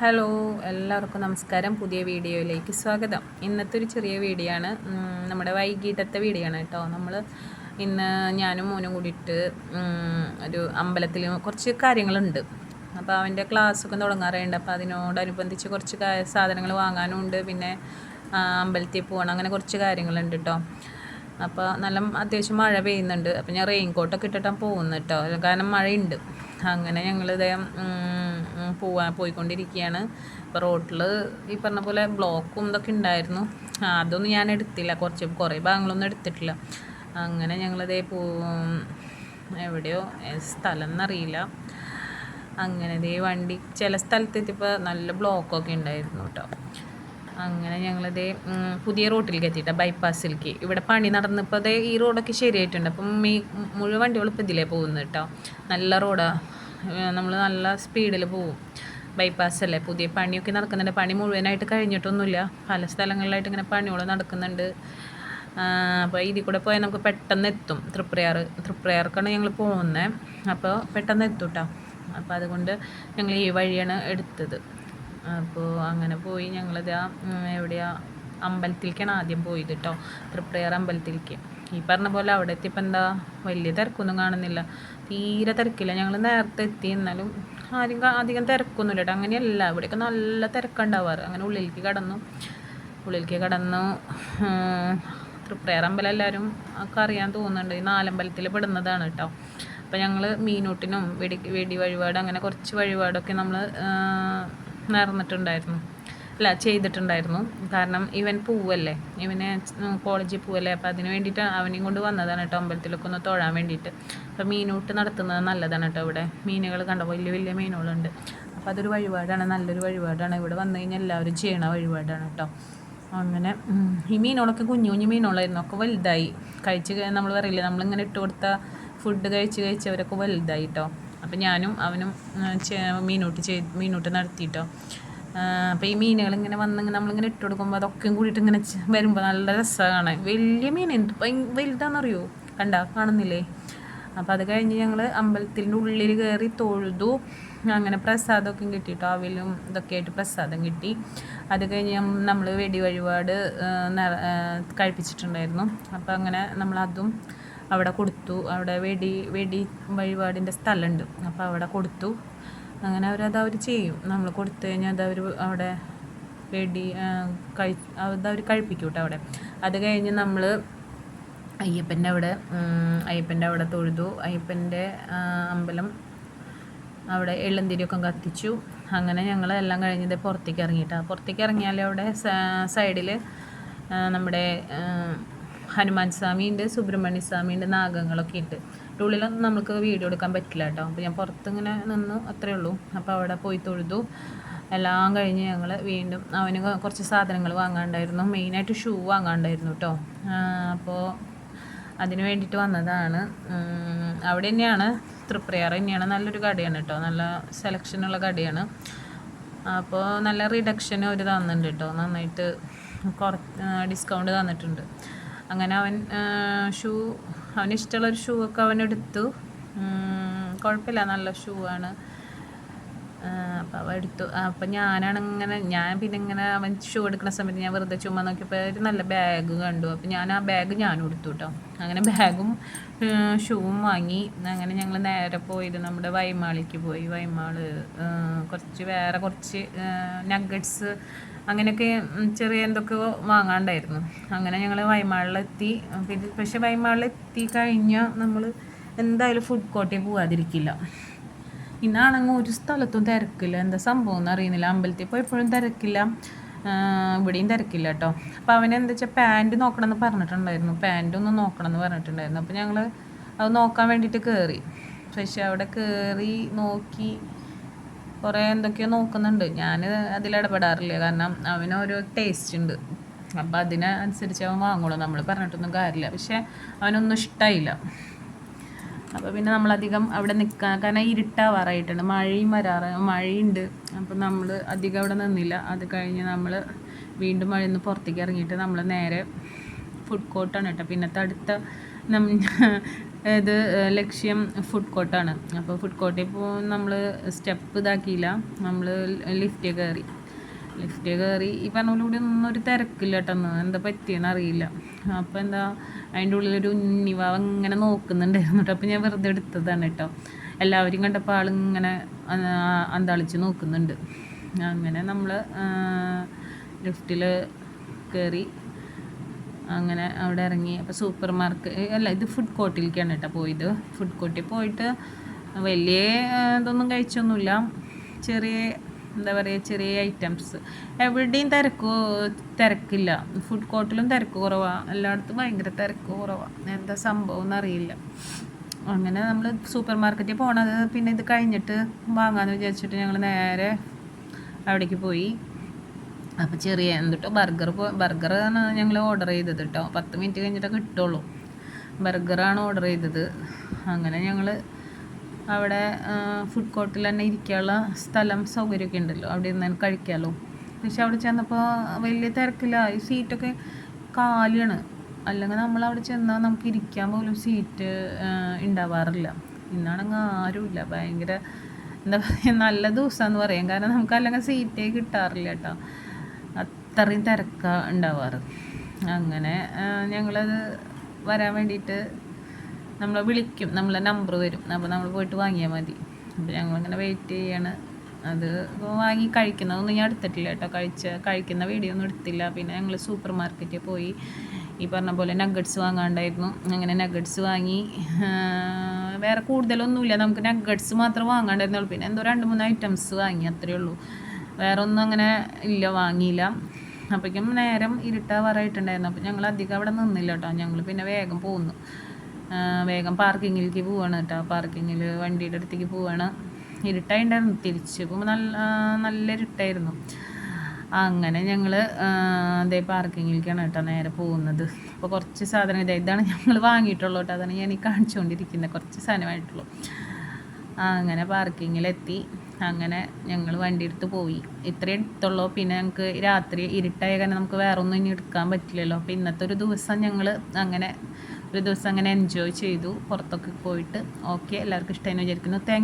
Hello, എല്ലാവർക്കും നമസ്കാരം. പുതിയ വീഡിയോയിലേക്ക് സ്വാഗതം. ഇന്നത്തെ ഒരു ചെറിയ വീഡിയോ ആണ്, നമ്മുടെ വൈകിട്ടത്തെ വീഡിയോ ആണ് കേട്ടോ. നമ്മൾ ഇന്ന് ഞാനും മോനും കൂടിയിട്ട് ഒരു അമ്പലത്തിൽ കുറച്ച് കാര്യങ്ങളുണ്ട്. അപ്പോൾ അവൻ്റെ ക്ലാസ്സൊക്കെ തുടങ്ങാറുണ്ട്. അപ്പോൾ അതിനോടനുബന്ധിച്ച് കുറച്ച് സാധനങ്ങൾ വാങ്ങാനുമുണ്ട്. പിന്നെ അമ്പലത്തിൽ പോകണം, അങ്ങനെ കുറച്ച് കാര്യങ്ങളുണ്ട് കേട്ടോ. അപ്പോൾ നല്ല അത്യാവശ്യം മഴ പെയ്യുന്നുണ്ട്. അപ്പോൾ ഞാൻ റെയിൻകോട്ടൊക്കെ ഇട്ടിട്ടാണ് പോകുന്നത് കേട്ടോ, കാരണം മഴയുണ്ട്. അങ്ങനെ ഞങ്ങളിതേ പോയിക്കൊണ്ടിരിക്കുകയാണ്. ഇപ്പോൾ റോട്ടിൽ ഈ പറഞ്ഞ പോലെ ബ്ലോക്കും ഇതൊക്കെ ഉണ്ടായിരുന്നു. അതൊന്നും ഞാൻ എടുത്തില്ല, കുറേ ഭാഗങ്ങളൊന്നും എടുത്തിട്ടില്ല. അങ്ങനെ ഞങ്ങളിതേ എവിടെയോ സ്ഥലം എന്നറിയില്ല. അങ്ങനെ ഇതേ വണ്ടി ചില സ്ഥലത്തെത്തിയപ്പോൾ നല്ല ബ്ലോക്കൊക്കെ ഉണ്ടായിരുന്നു കേട്ടോ. അങ്ങനെ ഞങ്ങളിതേ പുതിയ റോട്ടിലേക്ക് എത്തിയിട്ടാണ്, ബൈപ്പാസിലേക്ക്. ഇവിടെ പണി നടന്നപ്പോൾ അതേ ഈ റോഡൊക്കെ ശരിയായിട്ടുണ്ട്. അപ്പം മുഴുവൻ വണ്ടികളും ഇപ്പോൾ ഇതിലേ പോകുന്നത് കേട്ടോ. നല്ല റോഡാണ്, നമ്മൾ നല്ല സ്പീഡിൽ പോകും. ബൈപ്പാസ് അല്ലേ, പുതിയ പണിയൊക്കെ നടക്കുന്നുണ്ട്. പണി മുഴുവനായിട്ട് കഴിഞ്ഞിട്ടൊന്നുമില്ല, പല സ്ഥലങ്ങളിലായിട്ട് ഇങ്ങനെ പണികൾ നടക്കുന്നുണ്ട്. അപ്പോൾ ഇതിൽ കൂടെ പോയാൽ നമുക്ക് പെട്ടെന്ന് എത്തും. തൃപ്രയാർക്കാണ് ഞങ്ങൾ പോകുന്നത്. അപ്പോൾ പെട്ടെന്ന് എത്തും കേട്ടോ. അപ്പോൾ അതുകൊണ്ട് ഞങ്ങൾ ഈ വഴിയാണ് എടുത്തത്. അപ്പോൾ അങ്ങനെ പോയി ഞങ്ങളിതാ എവിടെയാ അമ്പലത്തിലേക്കാണ് ആദ്യം പോയത് കേട്ടോ, തൃപ്രയാർ അമ്പലത്തിലേക്ക്. ഈ പറഞ്ഞ പോലെ അവിടെ എത്തിയപ്പോൾ എന്താ വലിയ തിരക്കൊന്നും കാണുന്നില്ല, തീരെ തിരക്കില്ല. ഞങ്ങൾ നേരത്തെ എത്തി, എന്നാലും അധികം തിരക്കൊന്നുമില്ല കേട്ടോ. അങ്ങനെയല്ല, ഇവിടെയൊക്കെ നല്ല തിരക്കുണ്ടാവാറ്. അങ്ങനെ ഉള്ളിലേക്ക് കടന്നു. തൃപ്രയാർ അമ്പലം എല്ലാവരും ഒക്കെ അറിയാൻ തോന്നുന്നുണ്ട്, ഈ നാലമ്പലത്തിൽ പെടുന്നതാണ് കേട്ടോ. അപ്പോൾ ഞങ്ങൾ മീനൂട്ടിനും വെടി വഴിപാട്, അങ്ങനെ കുറച്ച് വഴിപാടൊക്കെ നമ്മൾ ചെയ്തിട്ടുണ്ടായിരുന്നു. കാരണം ഇവൻ പോവല്ലേ, ഇവന് കോളേജിൽ പോവല്ലേ. അപ്പോൾ അതിന് വേണ്ടിയിട്ട് അവനെയും കൊണ്ട് വന്നതാണ് കേട്ടോ, അമ്പലത്തിലൊക്കെ ഒന്ന് തൊഴാൻ വേണ്ടിയിട്ട്. അപ്പോൾ മീനൂട്ട് നടത്തുന്നത് നല്ലതാണ് കേട്ടോ. ഇവിടെ മീനുകൾ കണ്ടോ, വലിയ വലിയ മീനുകളുണ്ട്. അപ്പോൾ അതൊരു വഴിപാടാണ്, നല്ലൊരു വഴിപാടാണ്. ഇവിടെ വന്നു കഴിഞ്ഞാൽ എല്ലാവരും ചെയ്യണ വഴിപാടാണ് കേട്ടോ. അങ്ങനെ ഈ മീനുകളൊക്കെ കുഞ്ഞു കുഞ്ഞു മീനുകളായിരുന്നു, ഒക്കെ വലുതായി. നമ്മൾ പറയില്ലേ, നമ്മളിങ്ങനെ ഇട്ട് കൊടുത്ത ഫുഡ് കഴിച്ചവരൊക്കെ വലുതായി കേട്ടോ. അപ്പോൾ ഞാനും അവനും മീനൂട്ട് നടത്തിയിട്ടോ. അപ്പോൾ ഈ മീനുകളിങ്ങനെ നമ്മളിങ്ങനെ ഇട്ട് കൊടുക്കുമ്പോൾ അതൊക്കെയും കൂടിയിട്ട് ഇങ്ങനെ വരുമ്പോൾ നല്ല രസമാണ്. വലിയ മീനുണ്ട്, വലുതാണെന്നറിയോ, കാണുന്നില്ലേ. അപ്പോൾ അത് കഴിഞ്ഞ് ഞങ്ങൾ അമ്പലത്തിൻ്റെ ഉള്ളിൽ കയറി തൊഴുതു. അങ്ങനെ പ്രസാദമൊക്കെ കിട്ടിയിട്ടോ, അവിലും ഇതൊക്കെ ആയിട്ട് പ്രസാദം കിട്ടി. അത് കഴിഞ്ഞ് നമ്മൾ വെടി വഴിപാട് കഴിപ്പിച്ചിട്ടുണ്ടായിരുന്നു. അപ്പോൾ അങ്ങനെ നമ്മളതും അവിടെ കൊടുത്തു. അവിടെ വെടി വഴിപാടിൻ്റെ സ്ഥലമുണ്ട്, അപ്പോൾ അവിടെ കൊടുത്തു. അങ്ങനെ അവർ ചെയ്യും. നമ്മൾ കൊടുത്തു കഴിഞ്ഞാൽ അതവർ അവിടെ അതവർ കഴിപ്പിക്കും കേട്ടോ അവിടെ. അത് കഴിഞ്ഞ് നമ്മൾ അയ്യപ്പൻ്റെ അവിടെ തൊഴുതു. അയ്യപ്പൻ്റെ അമ്പലം അവിടെ എള്ളുന്തിരിയൊക്കെ കത്തിച്ചു. അങ്ങനെ ഞങ്ങൾ എല്ലാം കഴിഞ്ഞത് പുറത്തേക്ക് ഇറങ്ങിയാൽ അവിടെ സൈഡിൽ നമ്മുടെ ഹനുമാൻ സ്വാമിയുണ്ട്, സുബ്രഹ്മണ്യ സ്വാമിയുണ്ട്, നാഗങ്ങളൊക്കെ ഉണ്ട്. ഉള്ളിലൊന്നും നമുക്ക് വീഡിയോ എടുക്കാൻ പറ്റില്ല കേട്ടോ. അപ്പോൾ ഞാൻ പുറത്തിങ്ങനെ നിന്നു, അത്രയേ ഉള്ളൂ. അപ്പോൾ അവിടെ പോയി തൊഴുതു. എല്ലാം കഴിഞ്ഞ് ഞങ്ങൾ വീണ്ടും അവന് കുറച്ച് സാധനങ്ങൾ വാങ്ങാണ്ടായിരുന്നു, മെയിനായിട്ട് ഷൂ വാങ്ങാണ്ടായിരുന്നു കേട്ടോ. അപ്പോൾ അതിന് വേണ്ടിയിട്ട് വന്നതാണ്. അവിടെ തന്നെയാണ്, തൃപ്രയാർ തന്നെയാണ്. നല്ലൊരു കടയാണ് കേട്ടോ, നല്ല സെലക്ഷനുള്ള കടയാണ്. അപ്പോൾ നല്ല റിഡക്ഷൻ അവർ തന്നിട്ടുണ്ട് കേട്ടോ, നന്നായിട്ട് ഡിസ്കൗണ്ട് തന്നിട്ടുണ്ട്. അങ്ങനെ അവന് ഇഷ്ടമുള്ളൊരു ഷൂ ഒക്കെ അവനെടുത്തു. കുഴപ്പമില്ല, നല്ല ഷൂ ആണ്. അപ്പോൾ അവൻ എടുത്തു. അപ്പോൾ ഞാൻ പിന്നെ ഇങ്ങനെ അവൻ ഷൂ എടുക്കുന്ന സമയത്ത് ഞാൻ വെറുതെ ചുമ്മാ നോക്കിയപ്പോൾ ഒരു നല്ല ബാഗ് കണ്ടു. അപ്പോൾ ഞാൻ ആ ബാഗ് ഞാനും എടുത്തു കേട്ടോ. അങ്ങനെ ബാഗും ഷൂവും വാങ്ങി. അങ്ങനെ ഞങ്ങൾ നേരെ പോയത് നമ്മുടെ വൈമാളിക്ക് പോയി. വേറെ കുറച്ച് നഗറ്റ്സ് അങ്ങനെയൊക്കെ ചെറിയ എന്തൊക്കെ വാങ്ങാണ്ടായിരുന്നു. അങ്ങനെ ഞങ്ങൾ വൈമാളിലെത്തി. പക്ഷേ വൈമാളിലെത്തി കഴിഞ്ഞാൽ നമ്മൾ എന്തായാലും ഫുഡ് കോർട്ടിൽ പോകാതിരിക്കില്ല. ഇന്നാണെങ്കിൽ ഒരു സ്ഥലത്തും തിരക്കില്ല, എന്താ സംഭവം എന്ന് അറിയുന്നില്ല. അമ്പലത്തിൽ പോയപ്പോഴും തിരക്കില്ല, ഇവിടെയും തിരക്കില്ല കേട്ടോ. അപ്പോൾ അവനെന്താ വെച്ചാൽ പാൻറ്റ് നോക്കണമെന്ന് പറഞ്ഞിട്ടുണ്ടായിരുന്നു, പാൻറ്റൊന്ന് നോക്കണമെന്ന് പറഞ്ഞിട്ടുണ്ടായിരുന്നു. അപ്പോൾ ഞങ്ങൾ അത് നോക്കാൻ വേണ്ടിയിട്ട് കയറി. പക്ഷേ അവിടെ കയറി നോക്കി കുറേ എന്തൊക്കെയോ നോക്കുന്നുണ്ട്. ഞാൻ അതിലിടപെടാറില്ല, കാരണം അവനോരോ ടേസ്റ്റ് ഉണ്ട്. അപ്പോൾ അതിനനുസരിച്ച് അവൻ വാങ്ങുള്ളൂ, നമ്മൾ പറഞ്ഞിട്ടൊന്നും കാര്യമില്ല. പക്ഷേ അവനൊന്നും ഇഷ്ടമായില്ല. അപ്പോൾ പിന്നെ നമ്മളധികം അവിടെ നിൽക്കാൻ, കാരണം ഇരുട്ടാവാറായിട്ടുണ്ട്, മഴയുണ്ട്. അപ്പോൾ നമ്മൾ അധികം അവിടെ നിന്നില്ല. അത് കഴിഞ്ഞ് നമ്മൾ വീണ്ടും മഴയിൽ നിന്ന് പുറത്തേക്ക് ഇറങ്ങിയിട്ട് നമ്മൾ നേരെ ഫുഡ് കോർട്ടാണ് കേട്ടോ. പിന്നത്തെ അടുത്ത ഇത് ലക്ഷ്യം ഫുഡ് കോർട്ടാണ്. അപ്പോൾ ഫുഡ് കോർട്ടിൽ ഇപ്പോൾ നമ്മൾ സ്റ്റെപ്പ് ഇതാക്കിയില്ല, നമ്മൾ ലിഫ്റ്റ് കയറി ഈ പറഞ്ഞ കൂടി ഒന്നും ഒരു തിരക്കില്ല കേട്ടോ. എന്താ പറ്റിയെന്ന് അറിയില്ല. അപ്പോൾ എന്താ അതിൻ്റെ ഉള്ളിലൊരു ഉണ്ണിവാവ് ഇങ്ങനെ നോക്കുന്നുണ്ടായിരുന്നു കേട്ടോ. അപ്പോൾ ഞാൻ വെറുതെ എടുത്തതാണ് കേട്ടോ. എല്ലാവരും കണ്ടപ്പോൾ ആളിങ്ങനെ അന്താളിച്ച് നോക്കുന്നുണ്ട്. അങ്ങനെ നമ്മൾ ലിഫ്റ്റിൽ കയറി അങ്ങനെ അവിടെ ഇറങ്ങി. അപ്പോൾ സൂപ്പർ മാർക്കറ്റ് അല്ല, ഇത് ഫുഡ് കോർട്ടിലേക്കാണ് കേട്ടോ പോയത്. ഫുഡ് കോർട്ടിൽ പോയിട്ട് വലിയ ഇതൊന്നും കഴിച്ചൊന്നുമില്ല. ചെറിയ എന്താ പറയുക, ചെറിയ ഐറ്റംസ്. എവിടെയും തിരക്കില്ല. ഫുഡ് കോർട്ടിലും തിരക്ക് കുറവാണ്, എല്ലായിടത്തും ഭയങ്കര തിരക്ക് കുറവാണ്. എന്താ സംഭവം എന്നറിയില്ല. അങ്ങനെ നമ്മൾ സൂപ്പർ മാർക്കറ്റിൽ പോണത് പിന്നെ ഇത് കഴിഞ്ഞിട്ട് വാങ്ങാമെന്ന് വിചാരിച്ചിട്ട് ഞങ്ങൾ നേരെ അവിടേക്ക് പോയി. അപ്പോൾ ചെറിയ എന്നിട്ടോ ബർഗറാണ് ഞങ്ങൾ ഓർഡർ ചെയ്തത് കേട്ടോ. 10 മിനിറ്റ് കഴിഞ്ഞിട്ടേ കിട്ടുള്ളൂ. ബർഗറാണ് ഓർഡർ ചെയ്തത്. അങ്ങനെ ഞങ്ങൾ അവിടെ ഫുഡ് കോർട്ടിൽ തന്നെ ഇരിക്കാനുള്ള സ്ഥലം സൗകര്യമൊക്കെ ഉണ്ടല്ലോ, അവിടെ ഇരുന്ന് കഴിക്കാമല്ലോ. പക്ഷെ അവിടെ ചെന്നപ്പോൾ വലിയ തിരക്കില്ല. ഈ സീറ്റൊക്കെ കാലിയാണ്. അല്ലെങ്കിൽ നമ്മളവിടെ ചെന്നാൽ നമുക്ക് ഇരിക്കാൻ പോലും സീറ്റ് ഉണ്ടാവാറില്ല. ഇന്നാണെങ്കിൽ ആരുമില്ല. ഭയങ്കര എന്താ പറയുക, നല്ല ദിവസമെന്ന് പറയാം. കാരണം നമുക്ക് അല്ലെങ്കിൽ സീറ്റേ കിട്ടാറില്ല കേട്ടോ. അത്രയും തിരക്കാണ് ഉണ്ടാവാറ്. അങ്ങനെ ഞങ്ങളത് വരാൻ വേണ്ടിയിട്ട് നമ്മളെ വിളിക്കും, നമ്മളെ നമ്പർ വരും. അപ്പോൾ നമ്മൾ പോയിട്ട് വാങ്ങിയാൽ മതി. അപ്പോൾ ഞങ്ങളിങ്ങനെ വെയിറ്റ് ചെയ്യാണ്. അത് വാങ്ങി കഴിക്കുന്നതൊന്നും ഞാൻ എടുത്തിട്ടില്ല കേട്ടോ. കഴിക്കുന്ന വീഡിയോ ഒന്നും എടുത്തില്ല. പിന്നെ ഞങ്ങൾ സൂപ്പർ മാർക്കറ്റിൽ പോയി ഈ പറഞ്ഞ പോലെ നഗ്ഗറ്റ്സ് വാങ്ങാണ്ടായിരുന്നു. അങ്ങനെ നഗ്ഗറ്റ്സ് വാങ്ങി. വേറെ കൂടുതലൊന്നുമില്ല, നമുക്ക് നഗ്ഗറ്റ്സ് മാത്രം വാങ്ങാണ്ടായിരുന്നുള്ളൂ. പിന്നെ എന്തോ 2-3 ഐറ്റംസ് വാങ്ങി, അത്രയേ ഉള്ളൂ. വേറെ ഒന്നും അങ്ങനെ ഇല്ല, വാങ്ങിയില്ല. അപ്പോഴേക്കും നേരം ഇരുട്ടാവാറായിട്ടുണ്ടായിരുന്നു. അപ്പോൾ ഞങ്ങൾ അധികം അവിടെ നിന്നില്ല കേട്ടോ. ഞങ്ങൾ പിന്നെ വേഗം പോന്നു. വേഗം പാർക്കിങ്ങിലേക്ക് പോവാണ് കേട്ടോ. പാർക്കിങ്ങിൽ വണ്ടിയുടെ അടുത്തേക്ക് പോവാണ്. ഇരുട്ടായിട്ടുണ്ടായിരുന്നു. തിരിച്ച് പോകുമ്പോൾ നല്ല ഇരുട്ടായിരുന്നു. അങ്ങനെ ഞങ്ങൾ അതേ പാർക്കിങ്ങിലേക്കാണ് കേട്ടോ നേരെ പോകുന്നത്. അപ്പോൾ കുറച്ച് സാധനം ഇതാണ് ഞങ്ങൾ വാങ്ങിയിട്ടുള്ളൂ കേട്ടോ. അതാണ് ഞാൻ ഈ കാണിച്ചുകൊണ്ടിരിക്കുന്നത്. കുറച്ച് സാധനമായിട്ടുള്ളൂ. അങ്ങനെ പാർക്കിങ്ങിലെത്തി. അങ്ങനെ ഞങ്ങൾ വണ്ടി എടുത്ത് പോയി. ഇത്രയും എടുത്തുള്ളൂ. പിന്നെ ഞങ്ങൾക്ക് രാത്രി ഇരുട്ടായ കാരണം നമുക്ക് വേറെ ഒന്നും ഇനി എടുക്കാൻ പറ്റില്ലല്ലോ. അപ്പോൾ ഇന്നത്തെ ഒരു ദിവസം ഞങ്ങൾ അങ്ങനെ എൻജോയ് ചെയ്തു, പുറത്തൊക്കെ പോയിട്ട്. ഓക്കെ, എല്ലാവർക്കും ഇഷ്ടമായി വിചാരിക്കുന്നു. താങ്ക്